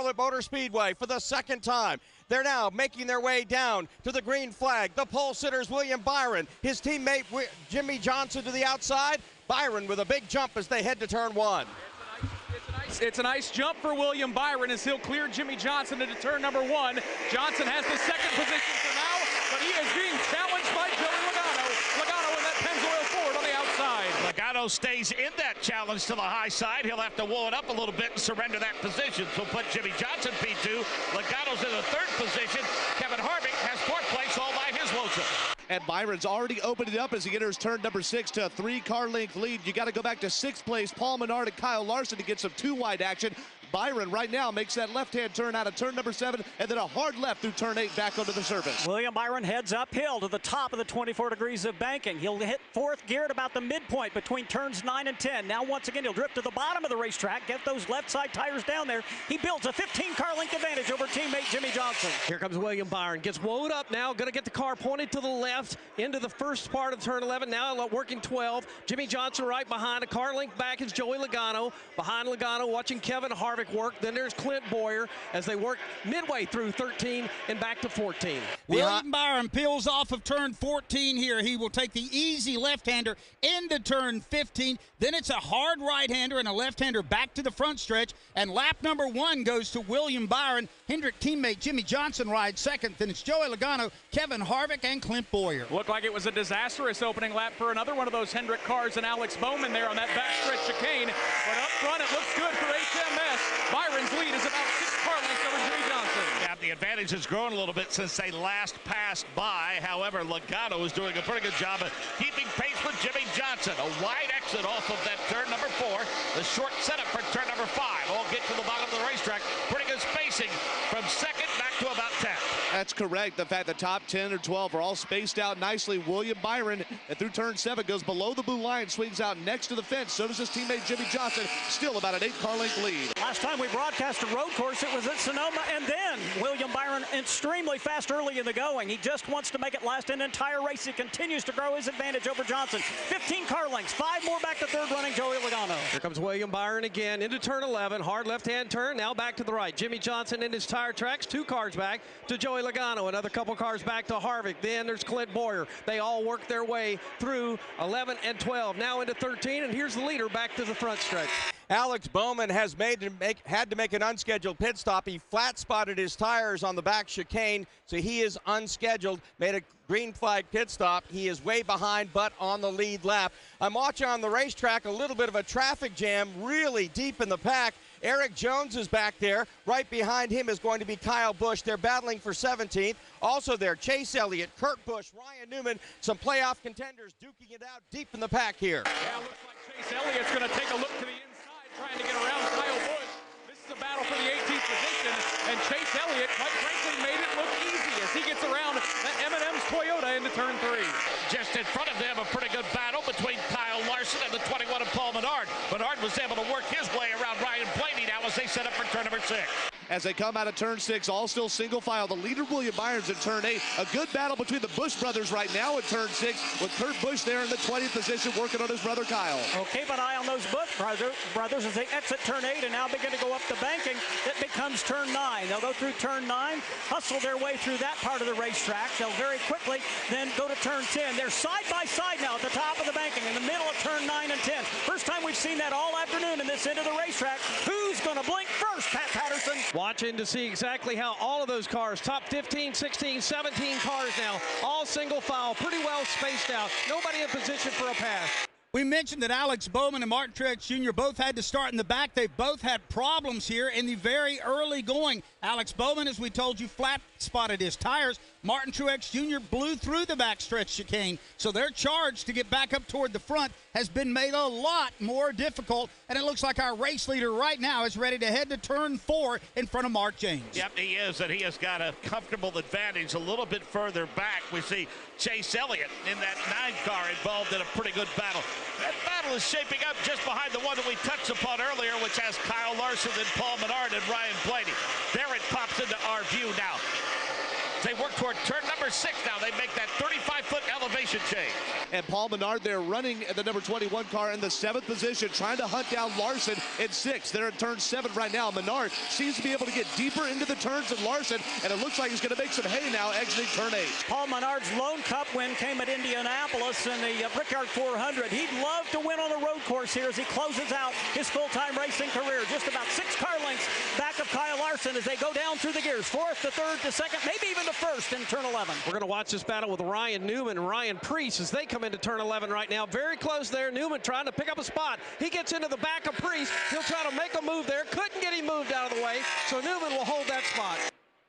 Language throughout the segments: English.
Charlotte Motor Speedway for the second time. They're now making their way down to the green flag. The pole sitter's William Byron. His teammate Jimmy Johnson to the outside. Byron with a big jump as they head to turn one. It's a nice jump for William Byron as he'll clear Jimmy Johnson into turn number one. Johnson has the second position for now, but he is being challenged by Joey Logano. Logano in that Pennzoil Ford on the outside. Logano stays in that challenge to the high side. He'll have to wool it up a little bit and surrender that position. So put Jimmy Johnson P2. Logano's in the third position. Kevin Harvick has fourth place all by his lonesome. And Byron's already opened it up as he enters turn number 6 to a 3-car length lead. You got to go back to 6th place, Paul Menard and Kyle Larson to get some 2-wide action. Byron right now makes that left-hand turn out of turn number 7 and then a hard left through turn 8 back onto the surface. William Byron heads uphill to the top of the 24 degrees of banking. He'll hit 4th gear at about the midpoint between turns 9 and 10. Now once again he'll drift to the bottom of the racetrack, get those left side tires down there. He builds a 15-car length advantage over teammate Jimmy Johnson. Here comes William Byron, gets wound up now, going to get the car pointed to the left into the first part of turn 11, now working 12. Jimmy Johnson right behind, a car length back is Joey Logano. Behind Logano watching Kevin Harvick work, then there's Clint Boyer as they work midway through 13 and back to 14. William Byron peels off of turn 14 here. He will take the easy left-hander into turn 15. Then it's a hard right-hander and a left-hander back to the front stretch. And lap number 1 goes to William Byron. Hendrick teammate Jimmy Johnson rides second. Then it's Joey Logano, Kevin Harvick, and Clint Boyer. Looked like it was a disastrous opening lap for another one of those Hendrick cars and Alex Bowman there on that backstretch chicane. But up front, it looks good for HMS. Byron's lead is about 6 car lengths over Jimmy Johnson. Yeah, the advantage has grown a little bit since they last passed by. However, Logano is doing a pretty good job of keeping pace with Jimmy Johnson. A wide exit off of that turn number 4. The short setup for turn number 5. All get to the bottom of the racetrack. Pretty good spacing from second back to about 10. That's correct. The fact the top 10 or 12 are all spaced out nicely. William Byron through turn 7 goes below the blue line, swings out next to the fence. So does his teammate Jimmy Johnson. Still about an 8-car length lead. Last time we broadcast a road course, it was at Sonoma, and then William Byron extremely fast early in the going. He just wants to make it last an entire race. He continues to grow his advantage over Johnson. 15 car lengths, 5 more back to third running Joey Logano. Here comes William Byron again into turn 11, hard left-hand turn, now back to the right. Jimmy Johnson in his tire tracks, 2 cars back to Joey Logano, another couple cars back to Harvick. Then there's Clint Boyer. They all work their way through 11 and 12, now into 13, and here's the leader back to the front stretch. Alex Bowman has had to make an unscheduled pit stop. He flat spotted his tires on the back chicane, so he is unscheduled. Made a green flag pit stop. He is way behind, but on the lead lap. I'm watching on the racetrack a little bit of a traffic jam, really deep in the pack. Eric Jones is back there. Right behind him is going to be Kyle Busch. They're battling for 17th. Also there, Chase Elliott, Kurt Busch, Ryan Newman, some playoff contenders duking it out deep in the pack here. Yeah, looks like Chase Elliott's going to take a look to the inside, trying to get around Kyle Busch. This is a battle for the 18th position, and Chase Elliott, quite frankly, made it look easy as he gets around that M&M's Toyota into turn 3. Just in front of them, a pretty good battle between Kyle Larson and the 21 of Paul Menard. Menard was able to work his way around Ryan Blaney now as they set up for turn number 6. As they come out of turn 6, all still single file. The leader, William Byron's in turn 8. A good battle between the Busch brothers right now in turn 6, with Kurt Busch there in the 20th position working on his brother Kyle. Okay, keep an eye on those Busch brothers as they exit turn 8 and now begin to go up the banking. That becomes turn 9. They'll go through turn 9, hustle their way through that part of the racetrack. They'll very quickly then go to turn 10. They're side by side now at the top of the banking in the middle of turn 9 and 10. First time we've seen that all afternoon in this end of the racetrack. Who's going to blink first, Pat Patterson? Watching to see exactly how all of those cars, top 15, 16, 17 cars now, all single file, pretty well spaced out. Nobody in position for a pass. We mentioned that Alex Bowman and Martin Truex Jr. both had to start in the back. They both had problems here in the very early going. Alex Bowman, as we told you, flat spotted his tires. Martin Truex Jr. blew through the backstretch chicane. So their charge to get back up toward the front has been made a lot more difficult. And it looks like our race leader right now is ready to head to turn 4 in front of Mark James. Yep, he is, and he has got a comfortable advantage a little bit further back. We see Chase Elliott in that 9 car involved in a pretty good battle. That battle is shaping up just behind the one that we touched upon earlier, which has Kyle Larson and Paul Menard and Ryan Blaney. There it pops into our view now. They work toward turn number 6 now. They make that 35-foot elevation change. And Paul Menard there running the number 21 car in the 7th position, trying to hunt down Larson in 6th. They're in turn 7 right now. Menard seems to be able to get deeper into the turns than Larson, and it looks like he's going to make some hay now exiting turn 8. Paul Menard's lone Cup win came at Indianapolis in the Brickyard 400. He'd love to win on the road course here as he closes out his full-time racing career. Just about 6 car lengths back of Kyle Larson as they go down through the gears. 4th to 3rd to 2nd, maybe even to 1st in turn 11. We're going to watch this battle with Ryan Newman and Ryan Priest as they come into turn 11 right now. Very close there. Newman trying to pick up a spot. He gets into the back of Priest. He'll try to make a move there. Couldn't get him moved out of the way, so Newman will hold that spot.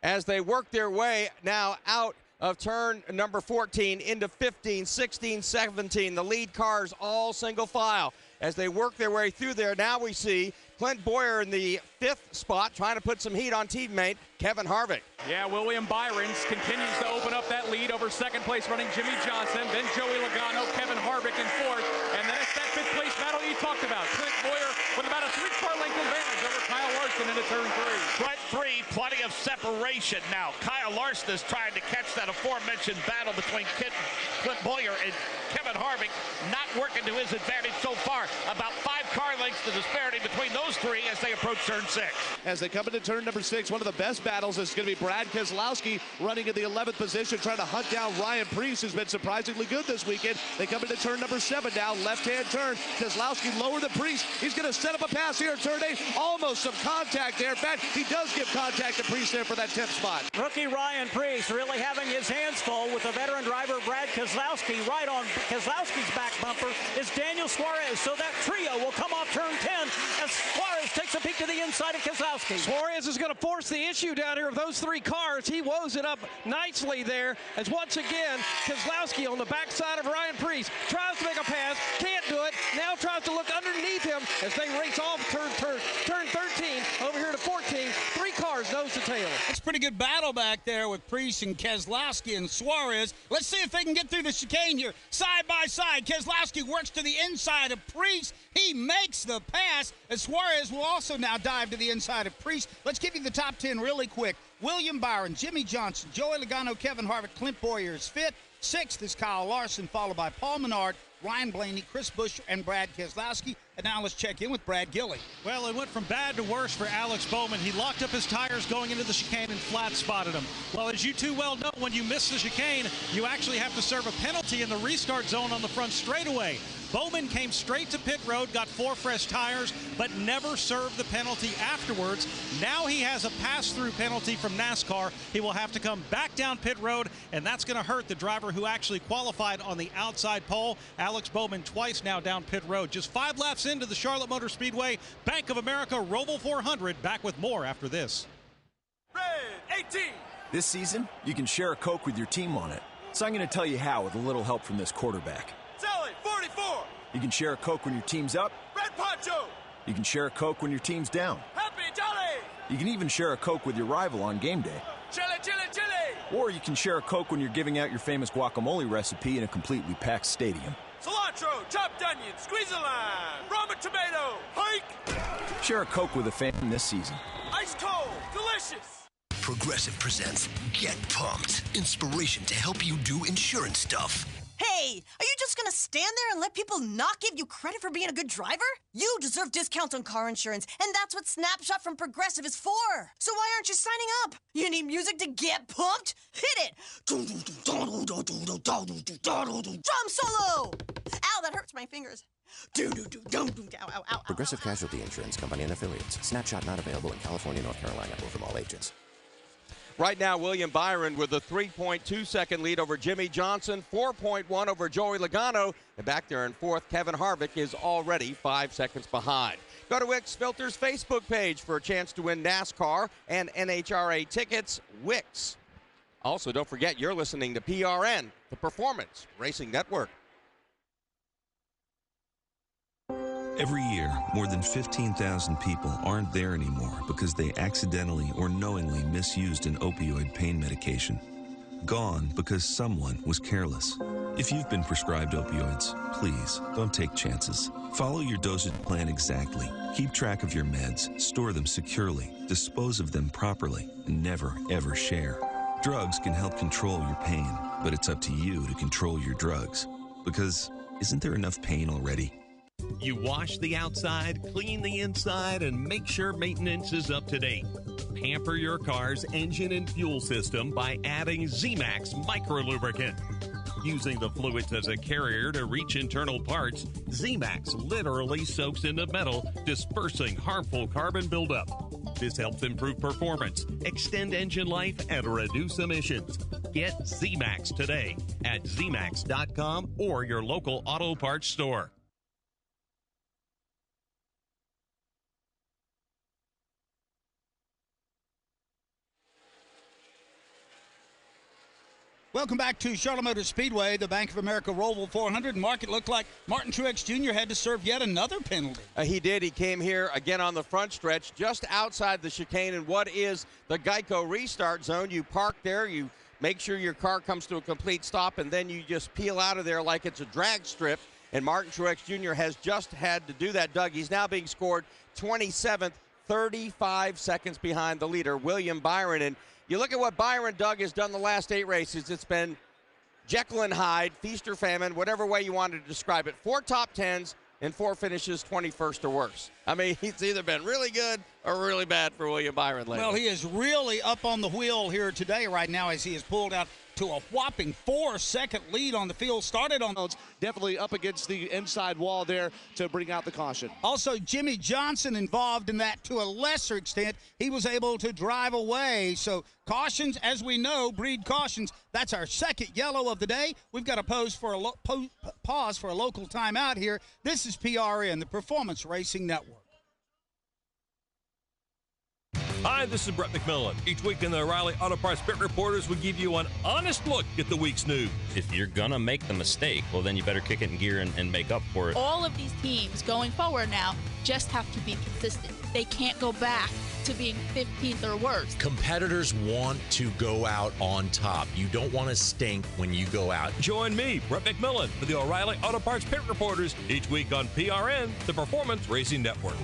As they work their way now out of turn number 14 into 15, 16, 17. The lead cars all single file. As they work their way through there, now we see Clint Boyer in the 5th spot trying to put some heat on teammate Kevin Harvick. Yeah, William Byron's continues to open up that lead over 2nd place running Jimmy Johnson, then Joey Logano, Kevin Harvick in 4th, and then it's that 5th place battle you talked about. Clint Boyer with about a 3-car length advantage over Kyle Larson into turn 3. Front 3, plenty of separation now. Kyle Larson is trying to catch that aforementioned battle between Clint Boyer and Kevin Harvick, not working to his advantage so far. About 5 car lengths the disparity between those 3 as they approach turn 6. As they come into turn number 6, one of the best battles is going to be Brad Keselowski running in the 11th position, trying to hunt down Ryan Priest, who's been surprisingly good this weekend. They come into turn number 7 now, left-hand turn. Keselowski lower than Priest. He's going to set up a pass here in turn 8. Almost some contact there. In fact, he does give contact to Priest there for that 10th spot. Rookie Ryan Priest really having his hands full with the veteran driver Brad Keselowski. Right on Keselowski's back bumper is Daniel Suarez. So that trio will come off turn 10 as Suarez takes a peek to the inside of Keselowski. Suarez is going to force the issue down here of those 3 cars. He woes it up nicely there as once again Keselowski on the backside of Ryan Priest tries to make a pass, can't do it, now tries to look underneath him as they race off turn 13 over here to 14. 3 cars nose to tail. It's a pretty good battle back there with Priest and Keselowski and Suarez. Let's see if they can get through the chicane here. Side by side, Keselowski works to the inside of Priest. He makes the pass, and Suarez will also now dive to the inside of Priest. Let's give you the top 10 really quick. William Byron, Jimmy Johnson, Joey Logano, Kevin Harvick, Clint Boyer is 5th. 6th is Kyle Larson, followed by Paul Menard, Ryan Blaney, Chris Buescher, and Brad Keselowski. And now let's check in with Brad Gilley. Well, it went from bad to worse for Alex Bowman. He locked up his tires going into the chicane and flat spotted him. Well, as you too well know, when you miss the chicane, you actually have to serve a penalty in the restart zone on the front straightaway. Bowman came straight to pit road, got 4 fresh tires, but never served the penalty afterwards. Now he has a pass-through penalty from NASCAR. He will have to come back down pit road, and that's going to hurt the driver who actually qualified on the outside pole. Alex Bowman twice now down pit road. Just 5 laps into the Charlotte Motor Speedway. Bank of America ROVAL 400. Back with more after this. Red 18. This season, you can share a Coke with your team on it. So I'm going to tell you how with a little help from this quarterback. Sally, 44. You can share a Coke when your team's up. Red Poncho. You can share a Coke when your team's down. Happy Jolly. You can even share a Coke with your rival on game day. Chili, chili, chili. Or you can share a Coke when you're giving out your famous guacamole recipe in a completely packed stadium. Cilantro, chopped onion, squeeze a lime, ramen tomato, hike. Share a Coke with a fan this season. Ice cold, delicious. Progressive presents Get Pumped. Inspiration to help you do insurance stuff. Hey, are you just gonna stand there and let people not give you credit for being a good driver? You deserve discounts on car insurance, and that's what Snapshot from Progressive is for. So why aren't you signing up? You need music to get pumped? Hit it! Drum solo! Ow, that hurts my fingers. Progressive Casualty Insurance Company and Affiliates. Snapshot not available in California, North Carolina, or from all agents. Right now, William Byron with a 3.2-second lead over Jimmy Johnson, 4.1 over Joey Logano, and back there in 4th, Kevin Harvick is already 5 seconds behind. Go to Wix Filter's Facebook page for a chance to win NASCAR and NHRA tickets. Wix. Also, don't forget you're listening to PRN, the Performance Racing Network. Every year, more than 15,000 people aren't there anymore because they accidentally or knowingly misused an opioid pain medication. Gone because someone was careless. If you've been prescribed opioids, please don't take chances. Follow your dosage plan exactly. Keep track of your meds, store them securely, dispose of them properly, and never, ever share. Drugs can help control your pain, but it's up to you to control your drugs. Because isn't there enough pain already? You wash the outside, clean the inside, and make sure maintenance is up to date. Pamper your car's engine and fuel system by adding Z-Max Micro Lubricant. Using the fluids as a carrier to reach internal parts, Z-Max literally soaks into metal, dispersing harmful carbon buildup. This helps improve performance, extend engine life, and reduce emissions. Get Z-Max today at zmax.com or your local auto parts store. Welcome back to Charlotte Motor Speedway, the Bank of America ROVAL 400. Mark, it looked like Martin Truex Jr. had to serve yet another penalty. He did. He came here again on the front stretch, just outside the chicane in what is the Geico restart zone. You park there, you make sure your car comes to a complete stop, and then you just peel out of there like it's a drag strip. And Martin Truex Jr. has just had to do that, Doug. He's now being scored 27th, 35 seconds behind the leader, William Byron. And you look at what Byron, Doug, has done the last 8 races. It's been Jekyll and Hyde, feast or famine, whatever way you wanted to describe it. 4 top 10s and 4 finishes 21st or worse. I mean, he's either been really good or really bad for William Byron lately. Well, he is really up on the wheel here today right now as he has pulled out to a whopping 4-second lead on the field. Started on definitely up against the inside wall there to bring out the caution. Also, Jimmy Johnson involved in that to a lesser extent. He was able to drive away. So cautions, as we know, breed cautions. That's our second yellow of the day. We've got to pause for a local timeout here. This is PRN, the Performance Racing Network. Hi, this is Brett McMillan. Each week in the O'Reilly Auto Parts Pit Reporters, we give you an honest look at the week's news. If you're going to make the mistake, well, then you better kick it in gear and make up for it. All of these teams going forward now just have to be consistent. They can't go back to being 15th or worse. Competitors want to go out on top. You don't want to stink when you go out. Join me, Brett McMillan, for the O'Reilly Auto Parts Pit Reporters, each week on PRN, the Performance Racing Network.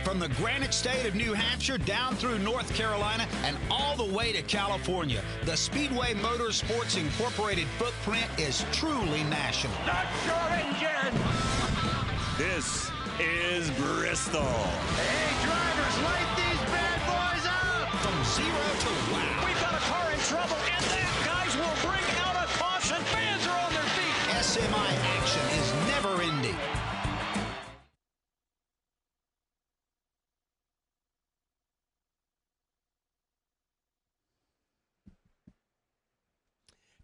From the granite state of New Hampshire down through North Carolina and all the way to California, the Speedway Motorsports Incorporated footprint is truly national. Start your engine! This is Bristol. Hey, drivers, light these bad boys up! From 0 to wow. We've got a car in trouble, and that, guys, will bring out a caution. Fans are on their feet. SMI action is never ending.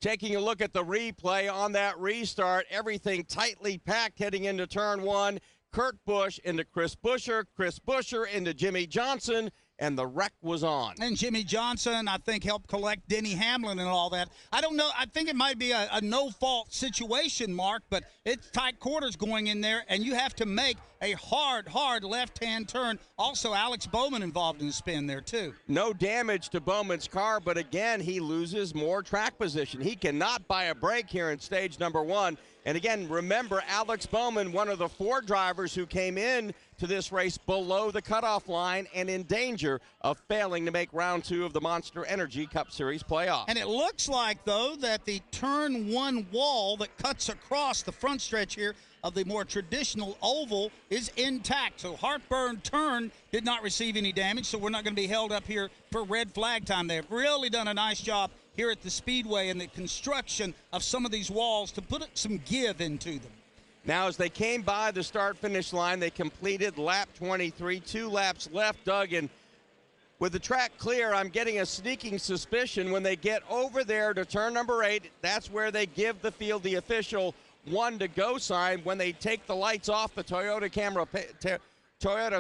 Taking a look at the replay on that restart, everything tightly packed heading into turn 1. Kurt Busch into Chris Buescher into Jimmy Johnson, and the wreck was on. And Jimmy Johnson, I think, helped collect Denny Hamlin and all that. I don't know. I think it might be a no-fault situation, Mark, but it's tight quarters going in there, and you have to make a hard left-hand turn. Also, Alex Bowman involved in the spin there, too. No damage to Bowman's car, but again, he loses more track position. He cannot buy a break here in stage number 1. And again, remember, Alex Bowman, one of the 4 drivers who came in to this race below the cutoff line and in danger of failing to make round 2 of the Monster Energy Cup Series playoff. And it looks like, though, that the turn 1 wall that cuts across the front stretch here of the more traditional oval is intact. So Heartburn turn did not receive any damage, so we're not going to be held up here for red flag time. They've really done a nice job here at the Speedway in the construction of some of these walls to put some give into them. Now, as they came by the start-finish line, they completed lap 23, 2 laps left, Doug, and with the track clear, I'm getting a sneaking suspicion when they get over there to turn number 8, that's where they give the field the official 1 to go sign. When they take the lights off the Toyota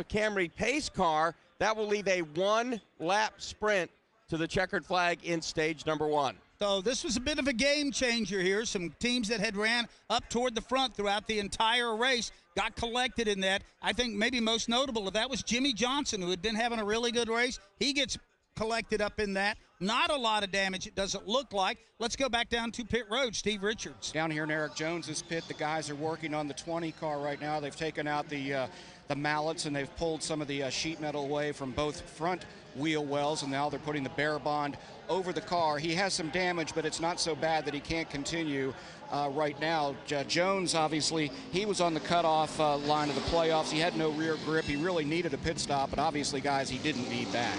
Camry pace car, that will leave a 1-lap sprint to the checkered flag in stage number 1. So this was a bit of a game changer here. Some teams that had ran up toward the front throughout the entire race got collected in that. I think maybe most notable of that was Jimmy Johnson, who had been having a really good race. He gets collected up in that. Not a lot of damage, it doesn't look like. Let's go back down to pit road. Steve Richards. Down here in Eric Jones's pit, the guys are working on the 20 car right now. They've taken out the mallets and they've pulled some of the sheet metal away from both front wheel wells, and now they're putting the bare bond over the car. He has some damage, but it's not so bad that he can't continue right now. Jones, obviously, he was on the cutoff line of the playoffs. He had no rear grip. He really needed a pit stop, but obviously, guys, he didn't need that.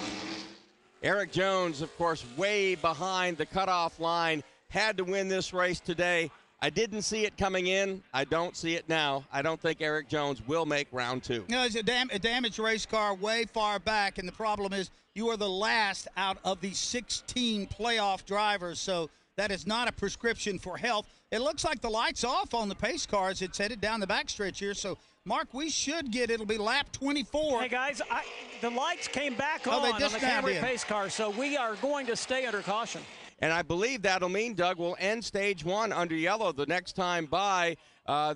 Eric Jones, of course, way behind the cutoff line, had to win this race today. I didn't see it coming in. I don't see it now. I don't think Eric Jones will make round two. No, it's a damaged race car way far back, and the problem is you are the last out of the 16 playoff drivers, so that is not a prescription for health. It looks like the light's off on the pace cars. It's headed down the backstretch here, so Mark, we should get, it'll be lap 24. Hey, guys, the lights came back on the Camry pace car, so we are going to stay under caution. And I believe that'll mean, Doug, we'll end stage one under yellow the next time by.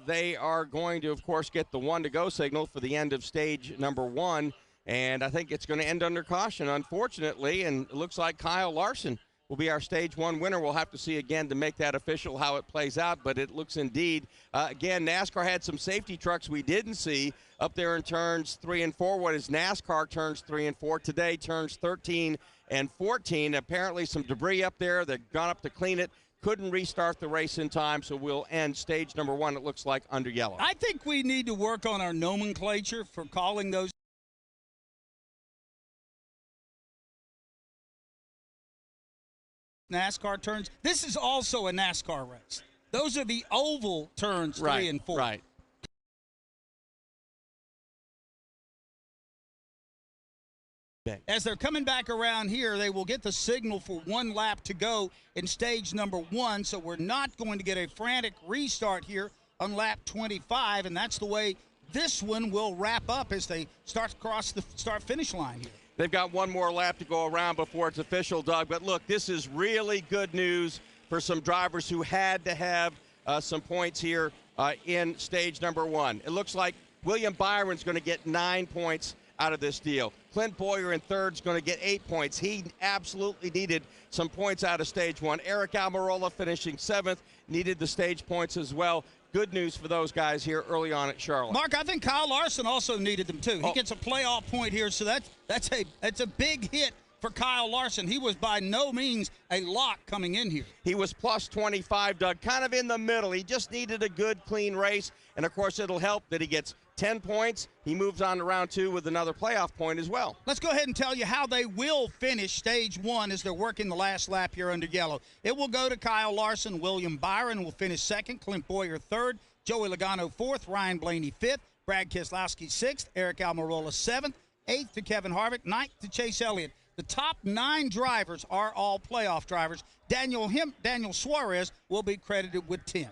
They are going to, of course, get the 1-to-go signal for the end of stage number one. And I think it's going to end under caution, unfortunately. And it looks like Kyle Larson will be our stage one winner. We'll have to see again to make that official how it plays out. But it looks indeed, again, NASCAR had some safety trucks we didn't see up there in turns 3 and 4. What is NASCAR turns 3 and 4? Today, turns 13 and 14. Apparently some debris up there. They've gone up to clean it. Couldn't restart the race in time, so we'll end stage number one, it looks like, under yellow. I think we need to work on our nomenclature for calling those NASCAR turns. This is also a NASCAR race. Those are the oval turns 3 and 4. Right. As they're coming back around here, they will get the signal for 1 lap to go in stage number 1, so we're not going to get a frantic restart here on lap 25, and that's the way this one will wrap up as they start across the start-finish line here. They've got one more lap to go around before it's official, Doug. But look, this is really good news for some drivers who had to have some points here in stage number 1. It looks like William Byron's going to get 9 points out of this deal. Clint Boyer in third is going to get 8 points. He absolutely needed some points out of stage 1. Eric Almirola finishing 7th, needed the stage points as well. Good news for those guys here early on at Charlotte. Mark, I think Kyle Larson also needed them too. He gets a playoff point here, so that's a big hit for Kyle Larson. He was by no means a lock coming in here. He was plus 25, Doug, kind of in the middle. He just needed a good, clean race, and of course it'll help that he gets 10 points. He moves on to round 2 with another playoff point as well. Let's go ahead and tell you how they will finish stage 1 as they're working the last lap here under yellow. It will go to Kyle Larson. William Byron will finish 2nd. Clint Boyer 3rd. Joey Logano 4th. Ryan Blaney 5th. Brad Keselowski 6th. Eric Almirola 7th. 8th to Kevin Harvick. 9th to Chase Elliott. The top 9 drivers are all playoff drivers. Daniel Suarez will be credited with 10th.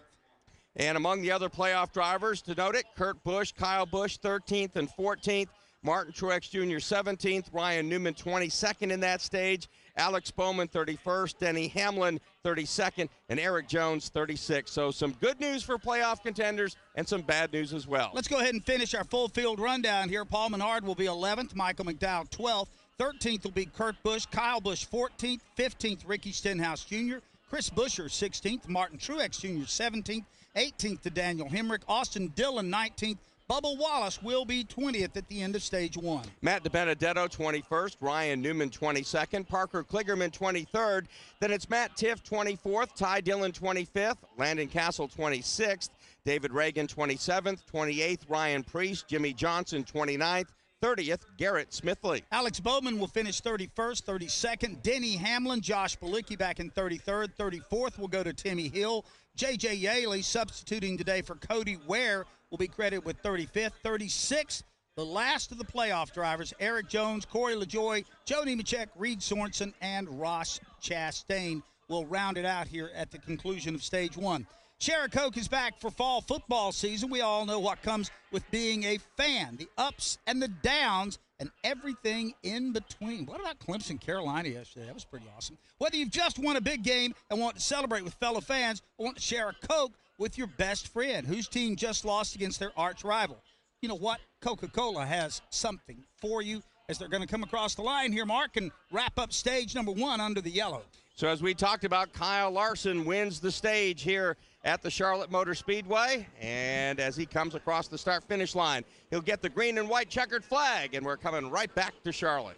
And among the other playoff drivers, to note it, Kurt Busch, Kyle Busch, 13th and 14th. Martin Truex Jr., 17th. Ryan Newman, 22nd in that stage. Alex Bowman, 31st. Denny Hamlin, 32nd. And Eric Jones, 36th. So some good news for playoff contenders and some bad news as well. Let's go ahead and finish our full field rundown here. Paul Menard will be 11th. Michael McDowell, 12th. 13th will be Kurt Busch. Kyle Busch, 14th. 15th, Ricky Stenhouse Jr. Chris Buescher, 16th. Martin Truex Jr., 17th. 18th to Daniel Hemrick. Austin Dillon, 19th. Bubba Wallace will be 20th at the end of stage 1. Matt DiBenedetto, 21st. Ryan Newman, 22nd. Parker Kligerman, 23rd. Then it's Matt Tiff, 24th. Ty Dillon, 25th. Landon Castle, 26th. David Reagan, 27th. 28th, Ryan Preece. Jimmy Johnson, 29th. 30th, Garrett Smithley. Alex Bowman will finish 31st, 32nd. Denny Hamlin, Josh Bilicki back in 33rd. 34th will go to Timmy Hill. J.J. Yaley substituting today for Cody Ware will be credited with 35th. 36th, the last of the playoff drivers, Eric Jones, Corey LaJoie, Joe Nemechek, Reed Sorensen, and Ross Chastain will round it out here at the conclusion of stage 1. Share a Coke is back for fall football season. We all know what comes with being a fan, the ups and the downs and everything in between. What about Clemson, Carolina yesterday? That was pretty awesome. Whether you've just won a big game and want to celebrate with fellow fans or want to share a Coke with your best friend whose team just lost against their arch rival, you know what? Coca-Cola has something for you. as they're going to come across the line here, Mark, and wrap up stage number 1 under the yellow. So as we talked about, Kyle Larson wins the stage here at the Charlotte Motor Speedway. And as he comes across the start-finish line, he'll get the green and white checkered flag. And we're coming right back to Charlotte.